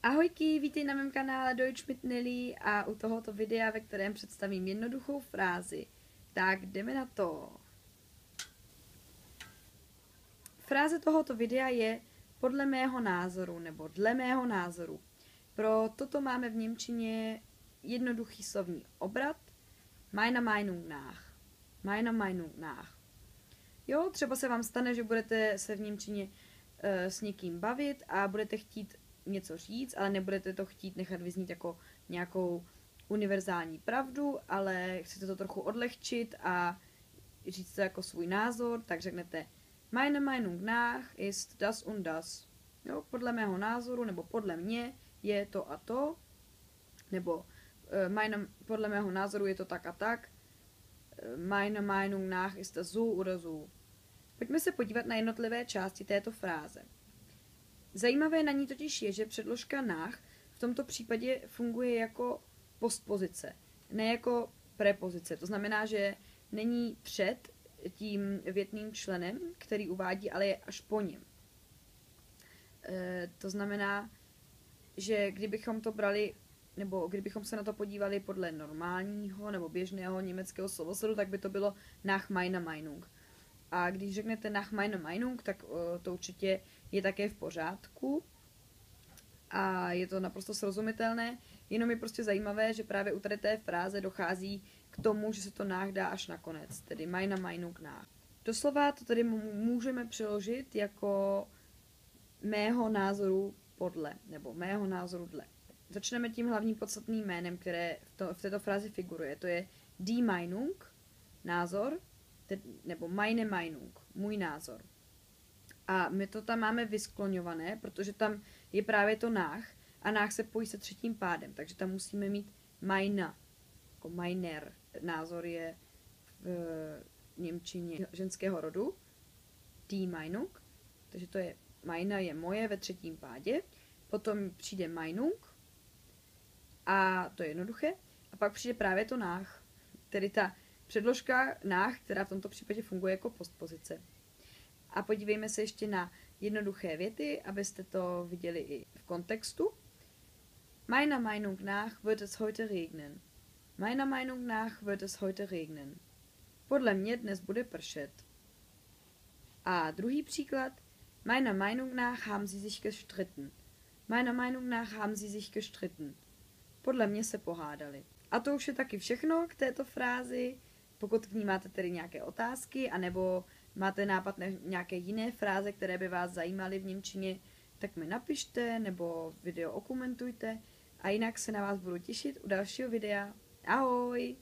Ahojky, vítej na mém kanále Deutsch mit Nelly a u tohoto videa, ve kterém představím jednoduchou frázi. Tak jdeme na to. Fráze tohoto videa je podle mého názoru nebo dle mého názoru. Pro toto máme v němčině jednoduchý slovní obrat meiner Meinung nach. Meiner Meinung nach. Jo, třeba se vám stane, že budete se v němčině s někým bavit a budete chtít něco říct, ale nebudete to chtít nechat vyznít jako nějakou univerzální pravdu, ale chcete to trochu odlehčit a říct to jako svůj názor, tak řeknete Meine Meinung nach ist das und das. Jo, podle mého názoru nebo podle mě je to a to, nebo podle mého názoru je to tak a tak. Meine Meinung nach ist das so oder so. Pojďme se podívat na jednotlivé části této fráze. Zajímavé na ní totiž je, že předložka nach v tomto případě funguje jako postpozice, ne jako prepozice. To znamená, že není před tím větným členem, který uvádí, ale je až po něm. To znamená, že kdybychom to brali, nebo kdybychom se na to podívali podle normálního nebo běžného německého slovosledu, tak by to bylo nach meiner Meinung. A když řeknete nach meiner Meinung, tak to určitě je také v pořádku a je to naprosto srozumitelné, jenom je prostě zajímavé, že právě u tady té fráze dochází k tomu, že se to nach dá až nakonec, tedy meiner Meinung nach. Doslova to tedy můžeme přeložit jako mého názoru podle, nebo mého názoru dle. Začneme tím hlavním podstatným jménem, které v této frázi figuruje, to je die Meinung, názor, nebo meine Meinung, můj názor. A my to tam máme vyskloňované, protože tam je právě to nach a nach se pojí se třetím pádem, takže tam musíme mít meine, jako meiner. Názor je v němčině ženského rodu, die Meinung, takže to je meine je moje ve třetím pádě, potom přijde Meinung a to je jednoduché a pak přijde právě to nach, tedy ta předložka nach, která v tomto případě funguje jako postpozice. A podívejme se ještě na jednoduché věty, abyste to viděli i v kontextu. Meiner Meinung nach wird es heute regnen. Meiner Meinung nach wird es heute regnen. Podle mě dnes bude pršet. A druhý příklad. Meiner Meinung nach haben sie sich gestritten. Meiner Meinung nach haben sie sich gestritten. Podle mě se pohádali. A to už je taky všechno k této frázi. Pokud k ní máte tedy nějaké otázky, anebo máte nápad na nějaké jiné fráze, které by vás zajímaly v němčině, tak mi napište nebo video okomentujte a jinak se na vás budu těšit u dalšího videa. Ahoj!